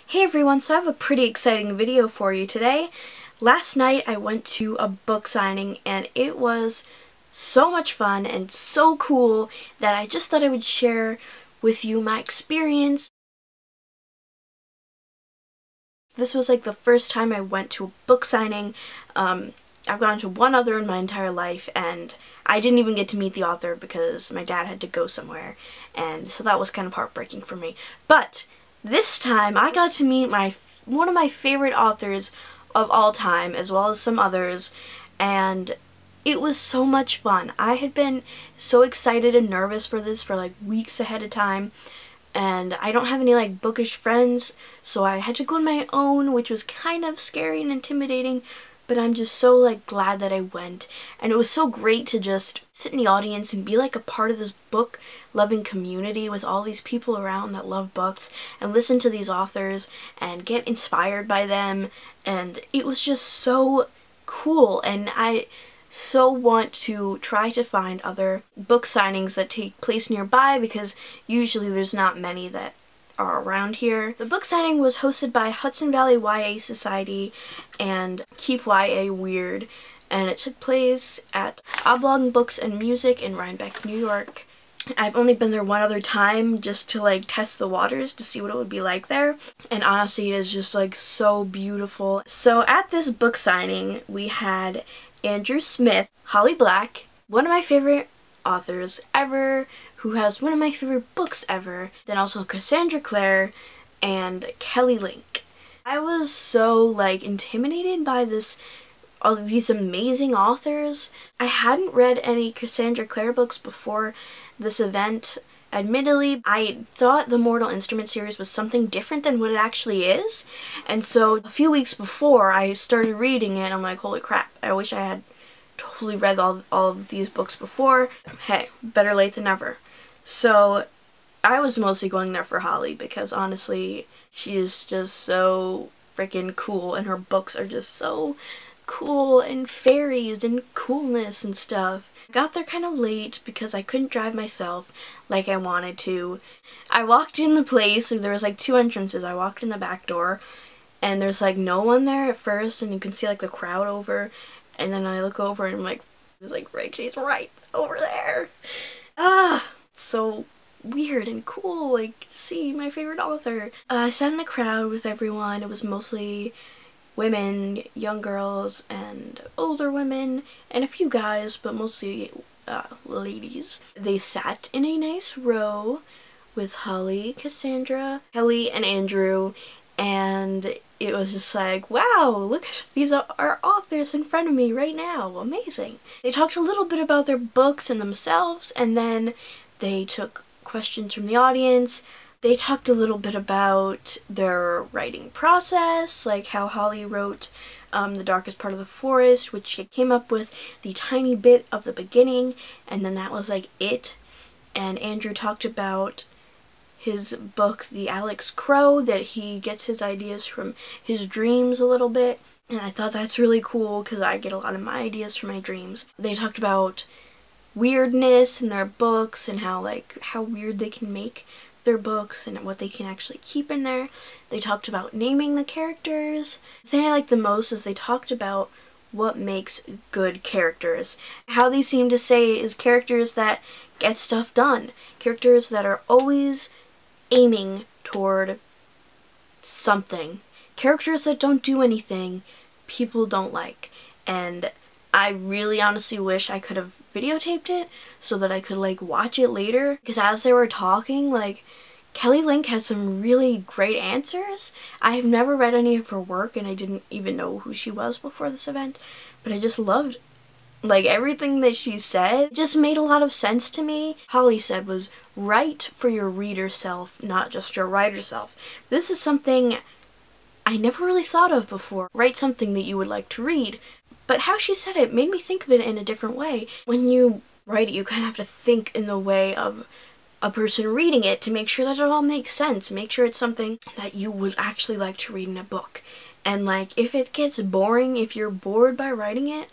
Hey everyone, so I have a pretty exciting video for you today. Last night I went to a book signing and it was so much fun and so cool that I just thought I would share with you my experience. This was like the first time I went to a book signing. I've gone to one other in my entire life and I didn't even get to meet the author because my dad had to go somewhere, and so that was kind of heartbreaking for me. But this time I got to meet one of my favorite authors of all time, as well as some others, and it was so much fun. I had been so excited and nervous for this for like weeks ahead of time, and I don't have any like bookish friends, so I had to go on my own, which was kind of scary and intimidating, but I'm just so like glad that I went. And it was so great to just sit in the audience and be like a part of this book loving community with all these people around that love books and listen to these authors and get inspired by them. And it was just so cool, and I so want to try to find other book signings that take place nearby because usually there's not many that are around here. The book signing was hosted by Hudson Valley YA Society and Keep YA Weird, and it took place at Oblong Books and Music in Rhinebeck, New York. I've only been there one other time just to like test the waters to see what it would be like there, and honestly it is just like so beautiful. So at this book signing we had Andrew Smith, Holly Black, one of my favorite authors ever, who has one of my favorite books ever, then also Cassandra Clare and Kelly Link. I was so like intimidated by all of these amazing authors. I hadn't read any Cassandra Clare books before this event. Admittedly, I thought the Mortal Instrument series was something different than what it actually is, and so a few weeks before I started reading it, I'm like, holy crap, I wish I had totally read all of these books before. Hey, better late than never. So I was mostly going there for Holly because honestly she is just so freaking cool and her books are just so cool, and fairies and coolness and stuff. I got there kind of late because I couldn't drive myself like I wanted to. I walked in the place and there was like two entrances. I walked in the back door and there's like no one there at first, and you can see like the crowd over, and then I look over and I'm like, it's like Rick, she's right over there. So weird and cool, like, to see my favorite author. I sat in the crowd with everyone. It was mostly women, young girls, and older women, and a few guys, but mostly ladies. They sat in a nice row with Holly, Cassandra, Kelly, and Andrew, and it was just like, wow, look, these are authors in front of me right now. Amazing. They talked a little bit about their books and themselves, and then they took questions from the audience. They talked a little bit about their writing process, like how Holly wrote The Darkest Part of the Forest, which she came up with the tiny bit of the beginning, and then that was like it. And Andrew talked about his book, The Alex Crow, that he gets his ideas from his dreams a little bit, and I thought that's really cool because I get a lot of my ideas from my dreams. They talked about weirdness in their books and how weird they can make their books and what they can actually keep in there. They talked about naming the characters. The thing I liked the most is they talked about what makes good characters. How they seem to say is characters that get stuff done. Characters that are always aiming toward something. Characters that don't do anything people don't like. And I really honestly wish I could have videotaped it so that I could like watch it later, because as they were talking, like, Kelly Link had some really great answers. I have never read any of her work and I didn't even know who she was before this event, but I just loved like everything that she said. It just made a lot of sense to me. Holly said was, write for your reader self, not just your writer self. This is something I never really thought of before. Write something that you would like to read. But how she said it made me think of it in a different way. When you write it, you kind of have to think in the way of a person reading it to make sure that it all makes sense. Make sure it's something that you would actually like to read in a book. And like, if it gets boring, if you're bored by writing it,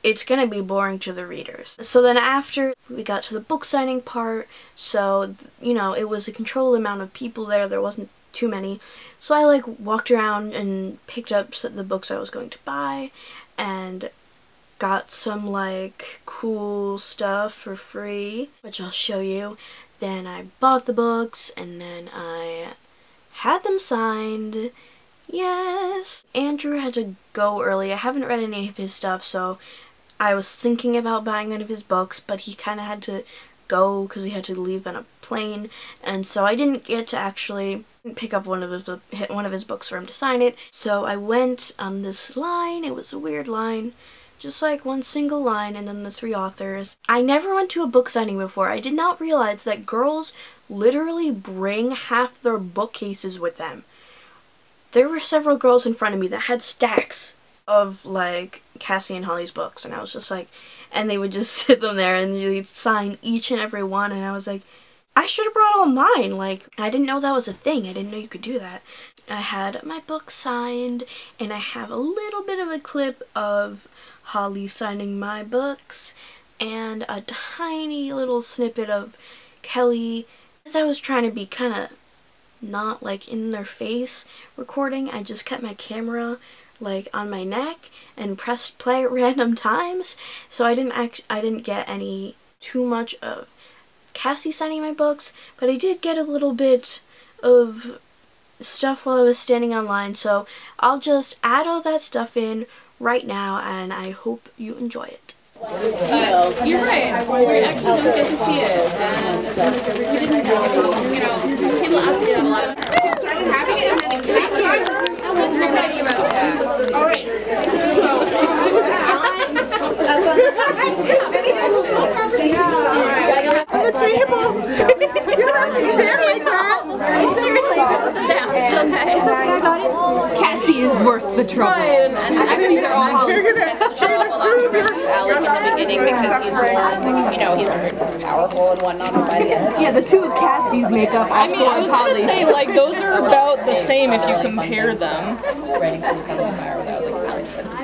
it's gonna be boring to the readers. So then after we got to the book signing part, so, you know, it was a controlled amount of people there. There wasn't too many. So I like walked around and picked up the books I was going to buy and got some like cool stuff for free, which I'll show you. Then I bought the books and then I had them signed. Yes! Andrew had to go early. I haven't read any of his stuff, so I was thinking about buying one of his books, but he kind of had to go because he had to leave on a plane, and so I didn't get to actually pick up one of his books for him to sign it. So I went on this line. It was a weird line, just like one single line and then the 3 authors. I never went to a book signing before. I did not realize that girls literally bring half their bookcases with them. There were several girls in front of me that had stacks of like Cassie and Holly's books, and I was just like, and they would just sit them there and you'd sign each and every one, and I was like, I should have brought all mine. Like, I didn't know that was a thing. I didn't know you could do that. I had my book signed, and I have a little bit of a clip of Holly signing my books and a tiny little snippet of Kelly. As I was trying to be kind of not like in their face recording, I just kept my camera like on my neck and pressed play at random times, so I didn't get any too much of Cassie signing my books, but I did get a little bit of stuff while I was standing online, so I'll just add all that stuff in right now and I hope you enjoy it. You're right. We actually don't get to see it, and we didn't, people ask me that a lot. We started having it, and then it came. What's your idea about that? All right. So it was on the table. You don't have to stand like that. Seriously, okay. Cassie is worth the trouble. Right, and actually they're all Holly's tends to show up a lot to rescue Alec in the beginning because he's more, he's very powerful and whatnot, but by the end. Yeah, the 2 of Cassie's make up all 4 of Holly's. Say, like, those are about the same if you compare them. Writing City Family Fire, that was like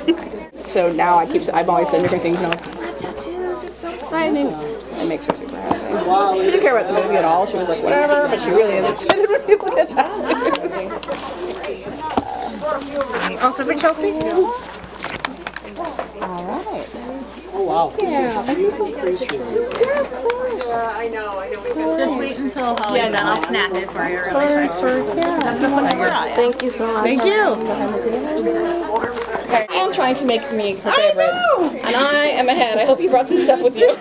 Alec. So now I'm always saying different things now. I have tattoos, it's so exciting. It makes her super happy. She didn't care about the movie at all. She was like, whatever, but she really is excited when people get tattoos. Also for Chelsea? Alright. Oh wow. Yeah. Beautiful appreciate it. Yeah, of course. I know. Just wait until Holly's done. I'll snap it for you really quick. Yeah. Thank you so much. Thank you. I'm trying to make me her favorite. And I am ahead. I hope you brought some stuff with you.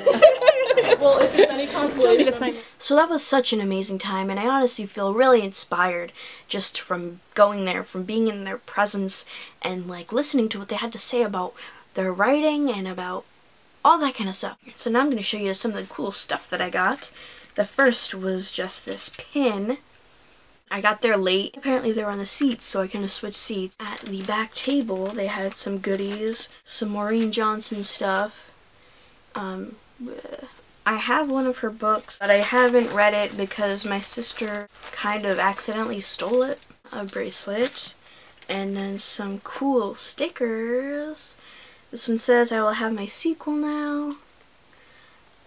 Well, if it's any consolation. So that was such an amazing time, and I honestly feel really inspired just from going there, from being in their presence and like listening to what they had to say about their writing and about all that kind of stuff. So now I'm going to show you some of the cool stuff that I got. The first was just this pin. I got there late. Apparently they were on the seats, so I kind of switched seats. At the back table, they had some goodies, some Maureen Johnson stuff. I have one of her books, but I haven't read it because my sister kind of accidentally stole it. A bracelet, and then some cool stickers. This one says, I will have my sequel now.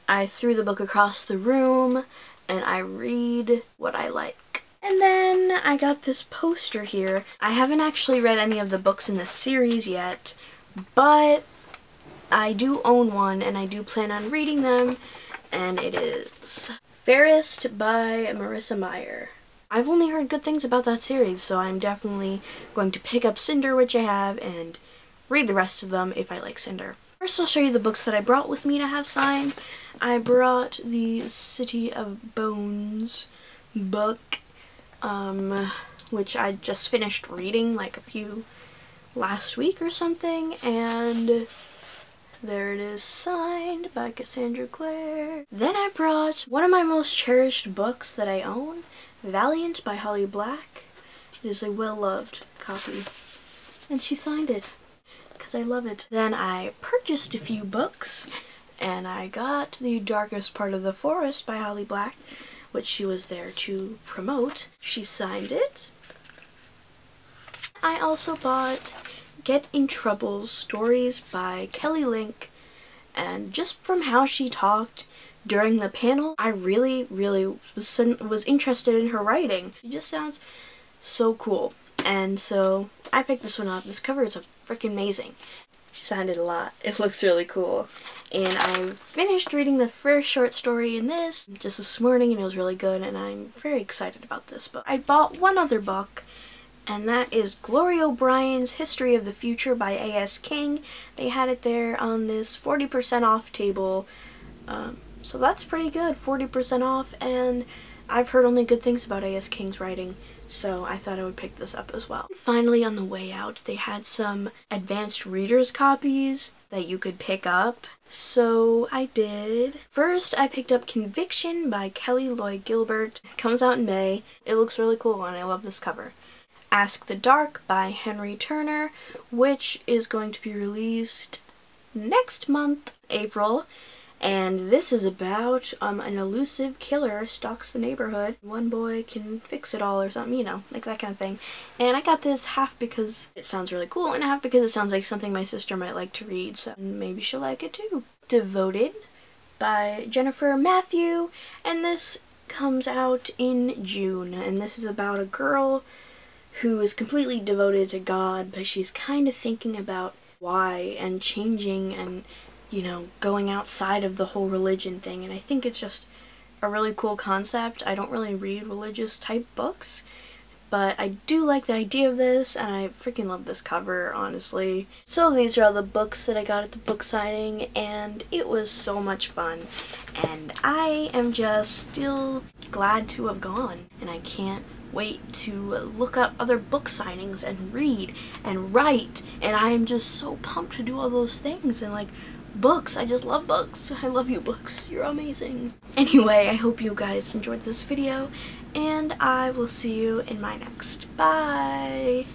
I threw the book across the room, and I read what I like. And then I got this poster here. I haven't actually read any of the books in this series yet, but I do own one, and I do plan on reading them, and it is Fairest by Marissa Meyer. I've only heard good things about that series, so I'm definitely going to pick up Cinder, which I have, and read the rest of them if I like Cinder. First I'll show you the books that I brought with me to have signed. I brought the City of Bones book, which I just finished reading like last week or something, and there it is, signed by Cassandra Clare. Then I brought one of my most cherished books that I own, Valiant by Holly Black. It is a well-loved copy, and she signed it because I love it. Then I purchased a few books, and I got The Darkest Part of the Forest by Holly Black, which she was there to promote. She signed it. I also bought Get in Trouble Stories by Kelly Link, and just from how she talked during the panel, I really was interested in her writing. She just sounds so cool. And so I picked this one up. This cover is freaking amazing. She signed it a lot. It looks really cool. And I finished reading the first short story in this just this morning, and it was really good, and I'm very excited about this book. I bought one other book, and that is Gloria O'Brien's History of the Future by A.S. King. They had it there on this 40% off table, so that's pretty good, 40% off, and I've heard only good things about A.S. King's writing, so I thought I would pick this up as well. Finally, on the way out, they had some advanced reader's copies that you could pick up, so I did. First, I picked up Conviction by Kelly Lloyd Gilbert. It comes out in May. It looks really cool, and I love this cover. Ask the Dark by Henry Turner, which is going to be released next month, April. And this is about an elusive killer stalks the neighborhood. One boy can fix it all or something, you know, like that kind of thing. And I got this half because it sounds really cool and half because it sounds like something my sister might like to read, so maybe she'll like it too. Devoted by Jennifer Matthew, and this comes out in June. And this is about a girl who is completely devoted to God, but she's kind of thinking about why and changing and, you know, going outside of the whole religion thing. And I think it's just a really cool concept. I don't really read religious type books, but I do like the idea of this, and I freaking love this cover, honestly. So these are all the books that I got at the book signing, and it was so much fun. And I am just still glad to have gone, and I can't wait to look up other book signings and read and write, and I am just so pumped to do all those things. And like, books, I just love books. I love you, books. You're amazing. Anyway, I hope you guys enjoyed this video, and I will see you in my next. Bye!